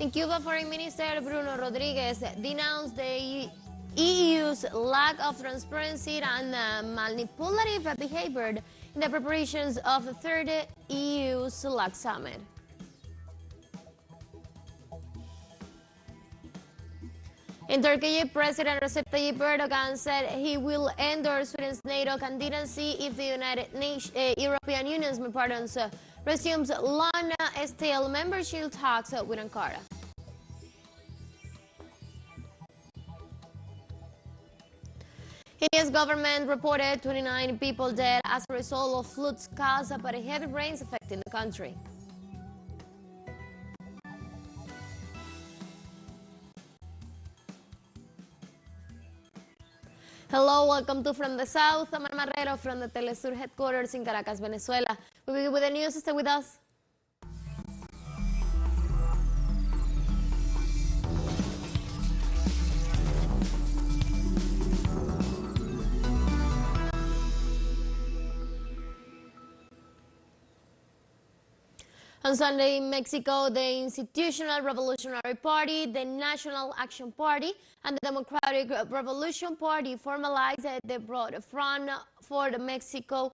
In Cuba, Foreign Minister Bruno Rodriguez denounced the EU's lack of transparency and manipulative behavior in the preparations of the third EU-CELAC summit. In Turkey, President Recep Tayyip Erdogan said he will endorse Sweden's NATO candidacy if the European Union's resumes long-stale membership talks with Ankara. India's government reported 29 people dead as a result of floods caused by the heavy rains affecting the country. Hello, welcome to From the South. I'm Ana Marrero from the TeleSUR headquarters in Caracas, Venezuela. We'll begin with the news. Stay with us. On Sunday in Mexico, the Institutional Revolutionary Party, the National Action Party, and the Democratic Revolution Party formalized the broad front for Mexico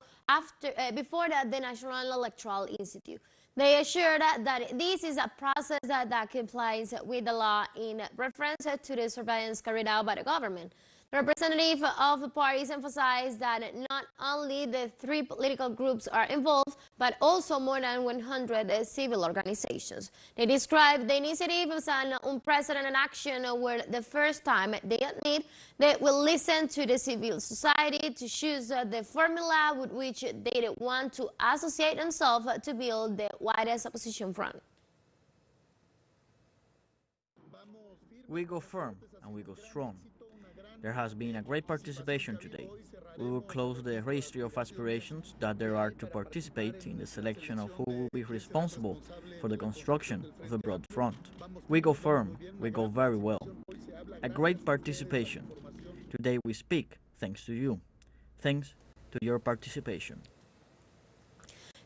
before the National Electoral Institute. They assured that this is a process that complies with the law in reference to the surveillance carried out by the government. The representative of the parties emphasized that not only the three political groups are involved, but also more than 100 civil organizations. They described the initiative as an unprecedented action where the first time they admit they will listen to the civil society to choose the formula with which they want to associate themselves to build the widest opposition front. We go firm and we go strong. There has been a great participation today. We will close the history of aspirations that there are to participate in the selection of who will be responsible for the construction of a broad front. We go firm, we go very well. A great participation. Today we speak thanks to you. Thanks to your participation.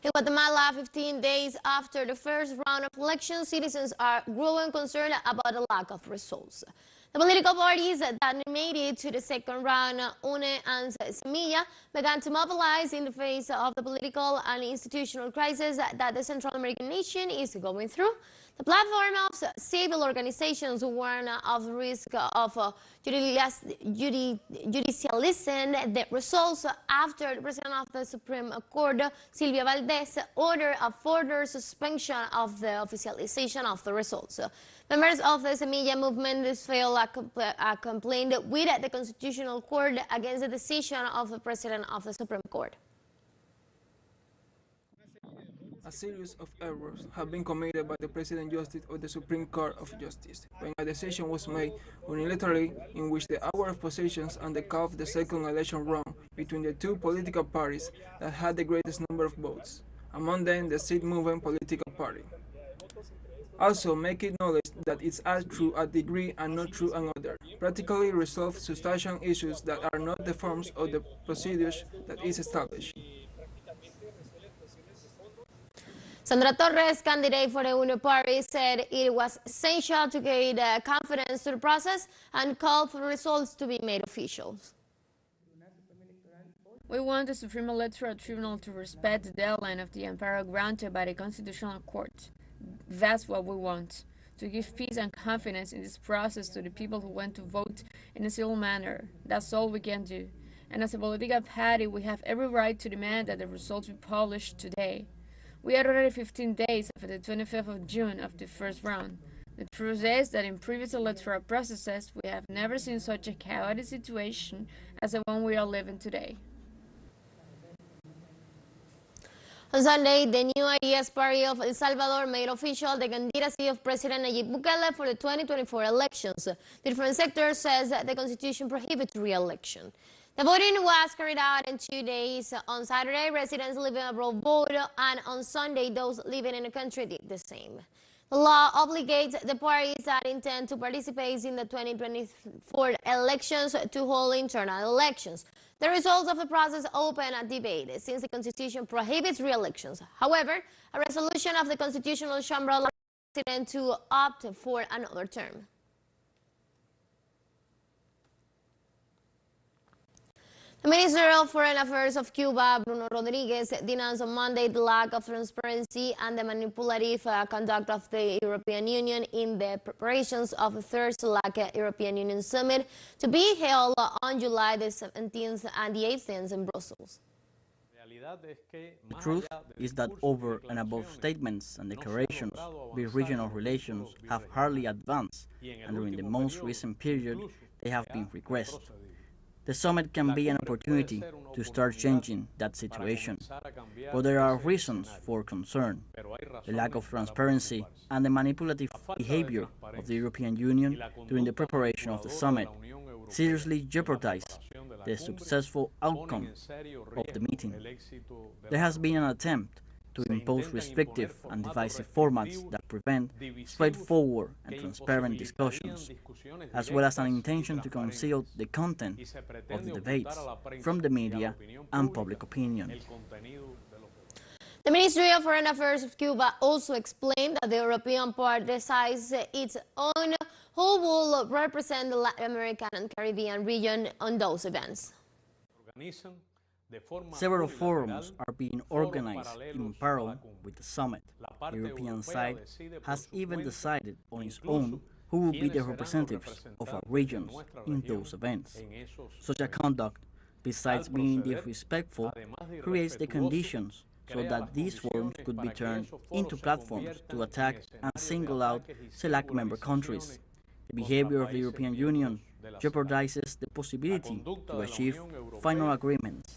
In Guatemala, 15 days after the first round of elections, citizens are growing concerned about the lack of results. The political parties that made it to the second round, UNE and Semilla, began to mobilize in the face of the political and institutional crisis that the Central American nation is going through. The platform of civil organizations warn of the risk of judicializing the results after the President of the Supreme Court, Silvia Valdez, ordered a further suspension of the officialization of the results. Members of the Semilla movement filed a complaint with the Constitutional Court against the decision of the President of the Supreme Court. A series of errors have been committed by the President Justice of the Supreme Court of Justice when a decision was made unilaterally in which the hour of positions and the call of the second election round between the two political parties that had the greatest number of votes, among them the Seed Movement political party. Also, make it knowledge that it's as true a degree and not true another, practically resolve substantial issues that are not the forms of the procedures that is established. Sandra Torres, candidate for the UNE party, said it was essential to gain confidence to the process and called for results to be made official. We want the Supreme Electoral Tribunal to respect the deadline of the amparo granted by the Constitutional Court. That's what we want, to give peace and confidence in this process to the people who went to vote in a civil manner. That's all we can do. And as a political party, we have every right to demand that the results be published today. We are already 15 days after the 25th of June of the first round. The truth is that in previous electoral processes, we have never seen such a chaotic situation as the one we are living today. On Sunday, the New Ideas Party of El Salvador made official the candidacy of President Nayib Bukele for the 2024 elections. The different sector says that the Constitution prohibits re-election. The voting was carried out in 2 days. On Saturday, residents living abroad voted, and on Sunday, those living in the country did the same. The law obligates the parties that intend to participate in the 2024 elections to hold internal elections. The results of the process open a debate since the Constitution prohibits re-elections. However, a resolution of the Constitutional Chamber president to opt for another term. The Minister of Foreign Affairs of Cuba, Bruno Rodriguez, denounced on Monday the lack of transparency and the manipulative conduct of the European Union in the preparations of the third CELAC European Union Summit to be held on July the 17th and the 18th in Brussels. The truth is that over and above statements and declarations, the regional relations have hardly advanced, and during the most recent period, they have been regressed. The summit can be an opportunity to start changing that situation, but there are reasons for concern. The lack of transparency and the manipulative behavior of the European Union during the preparation of the summit seriously jeopardize the successful outcome of the meeting. There has been an attempt to impose restrictive and divisive formats that prevent straightforward and transparent discussions, as well as an intention to conceal the content of the debates from the media and public opinion. The Ministry of Foreign Affairs of Cuba also explained that the European part decides its own who will represent the Latin American and Caribbean region on those events. Several forums are being organized in parallel with the summit. The European side has even decided on its own who will be the representatives of our regions in those events. Such a conduct, besides being disrespectful, creates the conditions so that these forums could be turned into platforms to attack and single out CELAC member countries. The behavior of the European Union jeopardizes the possibility to achieve final agreements.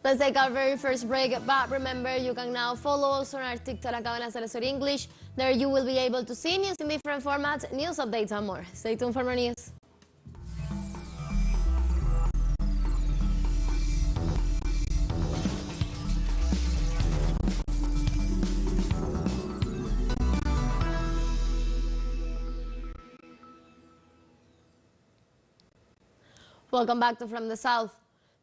Let's take our very first break, but remember you can now follow us on our TikTok account as TeleSUR English. There you will be able to see news in different formats, news updates and more. Stay tuned for more news. Welcome back to From the South.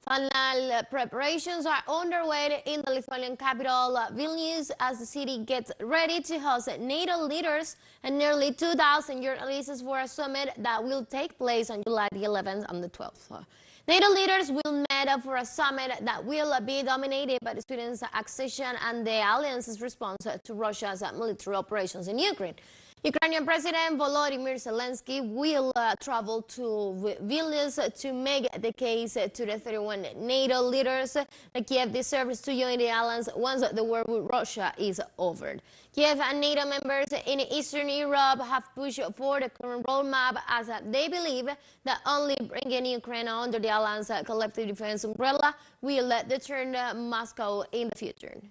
Final preparations are underway in the Lithuanian capital, Vilnius, as the city gets ready to host NATO leaders and nearly 2,000 journalists for a summit that will take place on July the 11th and the 12th. NATO leaders will meet for a summit that will be dominated by the Sweden's accession and the alliance's response to Russia's military operations in Ukraine. Ukrainian President Volodymyr Zelensky will travel to Vilnius to make the case to the 31 NATO leaders that Kiev deserves to join the alliance once the war with Russia is over. Kiev and NATO members in Eastern Europe have pushed for the current roadmap as they believe that only bringing Ukraine under the alliance collective defense umbrella will deter Moscow in the future.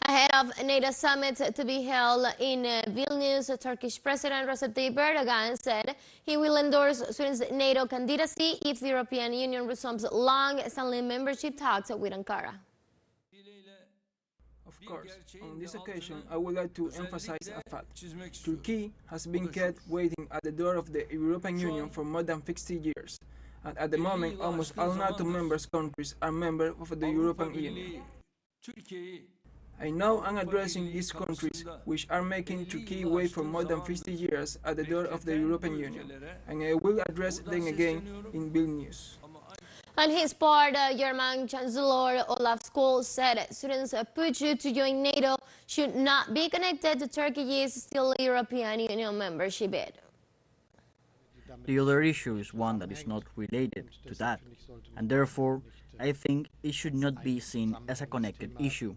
Ahead of NATO summit to be held in Vilnius, Turkish President Recep Tayyip Erdogan said he will endorse Sweden's NATO candidacy if the European Union resumes long-standing membership talks with Ankara. Of course, on this occasion, I would like to emphasize a fact. Turkey has been kept waiting at the door of the European Union for more than 60 years, and at the moment, almost all NATO members countries are members of the European Union. I know I'm addressing these countries which are making Turkey wait for more than 50 years at the door of the European Union, and I will address them again in Vilnius. On his part, German Chancellor Olaf Scholz said Sweden's push to join NATO should not be connected to Turkey's still European Union membership bid. The other issue is one that is not related to that, and therefore I think it should not be seen as a connected issue.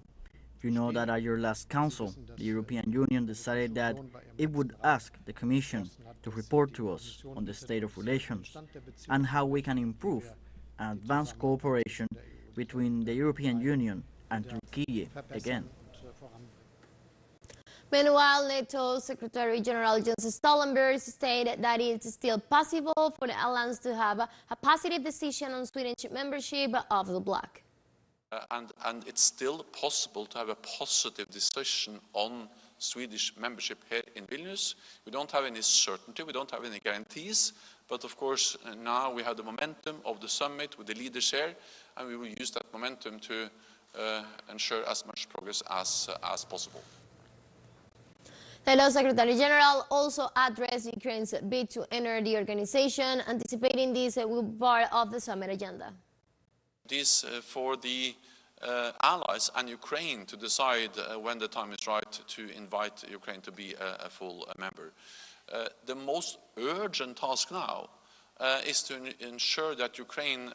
You know that at your last Council, the European Union decided that it would ask the Commission to report to us on the state of relations and how we can improve and advance cooperation between the European Union and Turkey again. Meanwhile, NATO Secretary General Jens Stoltenberg stated that it is still possible for the alliance to have a positive decision on Swedish membership of the bloc. And it's still possible to have a positive decision on Swedish membership here in Vilnius. We don't have any certainty, we don't have any guarantees, but of course now we have the momentum of the summit with the leaders here, and we will use that momentum to ensure as much progress as possible. The Law Secretary General also addressed Ukraine's bid to enter the organization, anticipating this will be part of the summit agenda. This for the allies and Ukraine to decide when the time is right to invite Ukraine to be a full member. The most urgent task now is to ensure that Ukraine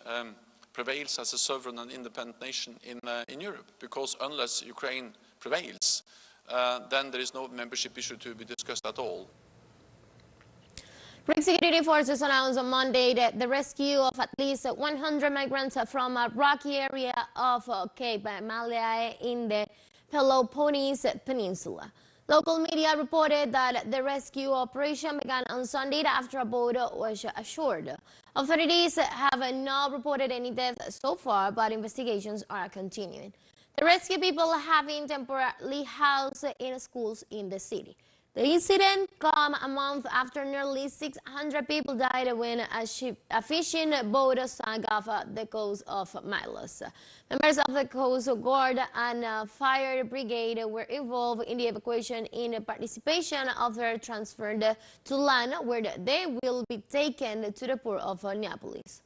prevails as a sovereign and independent nation in Europe, because unless Ukraine prevails, then there is no membership issue to be discussed at all. Greek security forces announced on Monday that the rescue of at least 100 migrants from a rocky area of Cape Malea in the Peloponnese Peninsula. Local media reported that the rescue operation began on Sunday after a boat was assured. Authorities have not reported any deaths so far, but investigations are continuing. The rescue people have been temporarily housed in schools in the city. The incident came a month after nearly 600 people died when a fishing boat sank off the coast of Milos. Members of the Coast Guard and Fire Brigade were involved in the evacuation in participation of their transferred to land, where they will be taken to the port of Neapolis.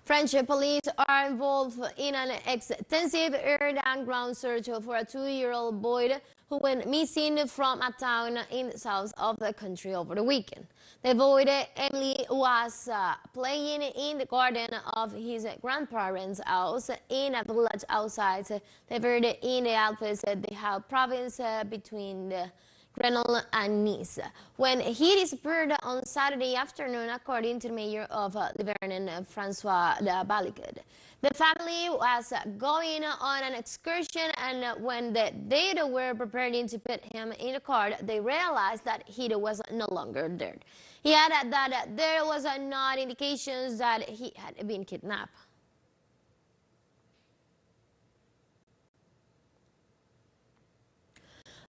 French police are involved in an extensive air and ground search for a 2-year-old boy who went missing from a town in the south of the country over the weekend. The boy, Emily, was playing in the garden of his grandparents' house in a village outside the Verde in the Alpes, the Haut province between the Grenoble and Nice, when he disappeared on Saturday afternoon, according to the mayor of Livernon, Francois Balicud. The family was going on an excursion, and when they were preparing to put him in the car, they realized that he was no longer there. He added that there was no indications that he had been kidnapped.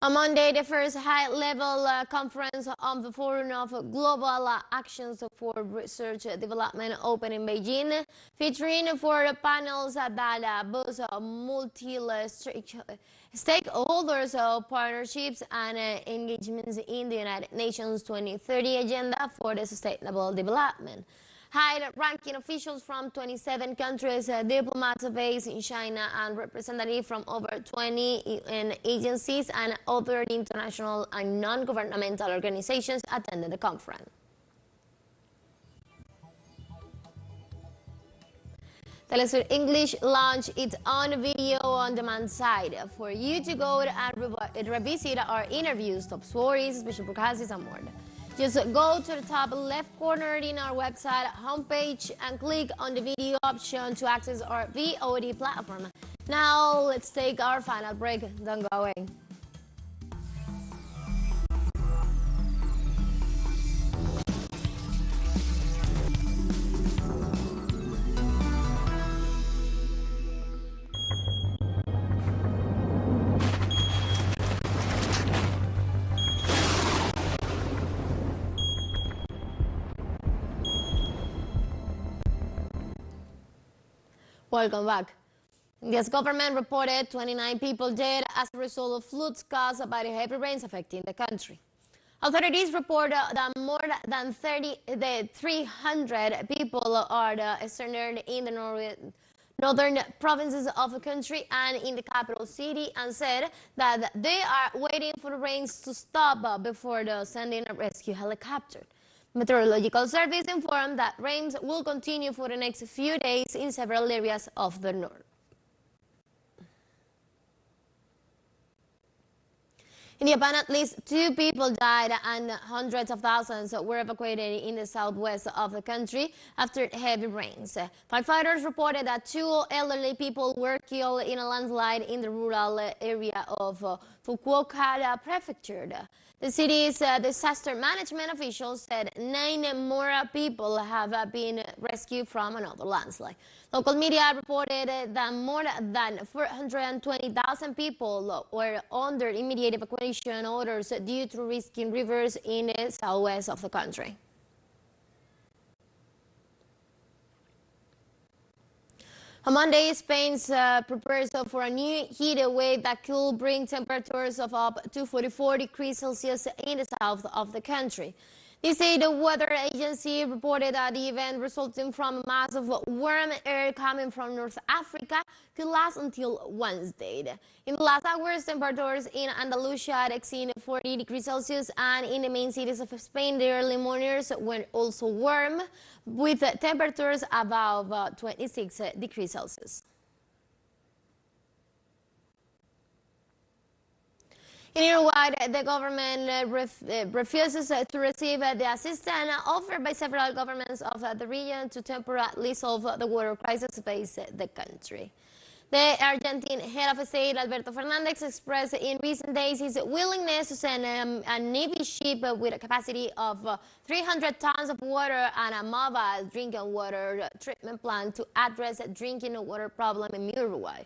On Monday, the first high-level conference on the Forum of Global Actions for Research Development opened in Beijing, featuring 4 panels that boost multi-stakeholders, partnerships, and engagements in the United Nations 2030 Agenda for the Sustainable Development. High-ranking officials from 27 countries, diplomats based in China, and representatives from over 20 UN agencies and other international and non-governmental organizations attended the conference. TeleSUR English launched its own video on-demand site for you to go and revisit our interviews, top stories, special broadcasts, and more. Just go to the top left corner in our website homepage and click on the video option to access our VOD platform. Now let's take our final break. Don't go away. Welcome back. The U.S. government reported 29 people dead as a result of floods caused by the heavy rains affecting the country. Authorities report that more than 300 people are stranded in the northern provinces of the country and in the capital city, and said that they are waiting for the rains to stop before sending a rescue helicopter. Meteorological Service informed that rains will continue for the next few days in several areas of the north. In Japan, at least 2 people died and hundreds of thousands were evacuated in the southwest of the country after heavy rains. Firefighters reported that 2 elderly people were killed in a landslide in the rural area of Fukuoka Prefecture. The city's disaster management officials said 9 more people have been rescued from another landslide. Local media reported that more than 420,000 people were under immediate evacuation orders due to rising rivers in the southwest of the country. On Monday, Spain prepares for a new heat wave that could bring temperatures of up to 44 degrees Celsius in the south of the country. The state weather agency reported that the event resulting from a mass of warm air coming from North Africa could last until Wednesday. In the last hours, temperatures in Andalusia had exceeded 40 degrees Celsius, and in the main cities of Spain, the early mornings were also warm, with temperatures above 26 degrees Celsius. In Uruguay, the government refuses to receive the assistance offered by several governments of the region to temporarily solve the water crisis facing the country. The Argentine head of state, Alberto Fernandez, expressed in recent days his willingness to send a Navy ship with a capacity of 300 tons of water and a mobile drinking water treatment plant to address the drinking water problem in Uruguay.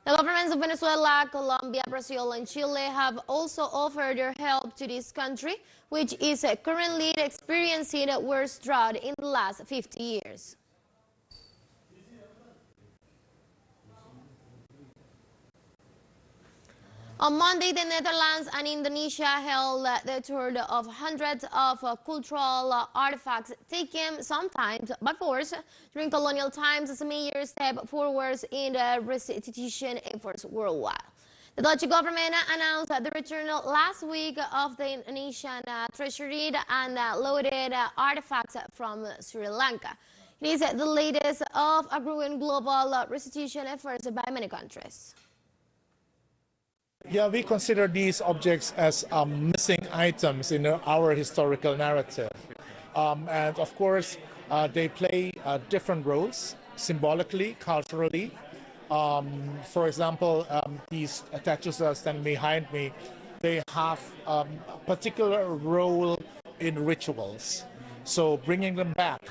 The governments of Venezuela, Colombia, Brazil, and Chile have also offered their help to this country, which is currently experiencing the worst drought in the last 50 years. On Monday, the Netherlands and Indonesia held the tour of hundreds of cultural artifacts taken sometimes by force during colonial times as a major step forward in the restitution efforts worldwide. The Dutch government announced the return last week of the Indonesian treasured and loaded artifacts from Sri Lanka. It is the latest of a growing global restitution efforts by many countries. Yeah, we consider these objects as missing items in our historical narrative. And of course, they play different roles, symbolically, culturally. For example, these statues that are standing behind me, they have a particular role in rituals. So bringing them back,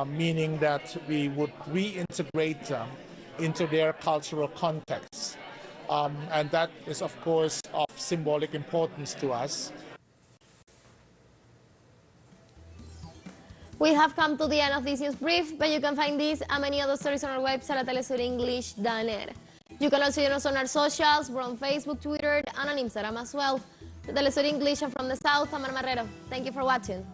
meaning that we would reintegrate them into their cultural context. And that is, of course, of symbolic importance to us. We have come to the end of this news brief, but you can find this and many other stories on our website at telesurenglish.net. You can also join us on our socials. We're on Facebook, Twitter, and on Instagram as well. The TeleSUR English from the South, I'm Ana Marrero. Thank you for watching.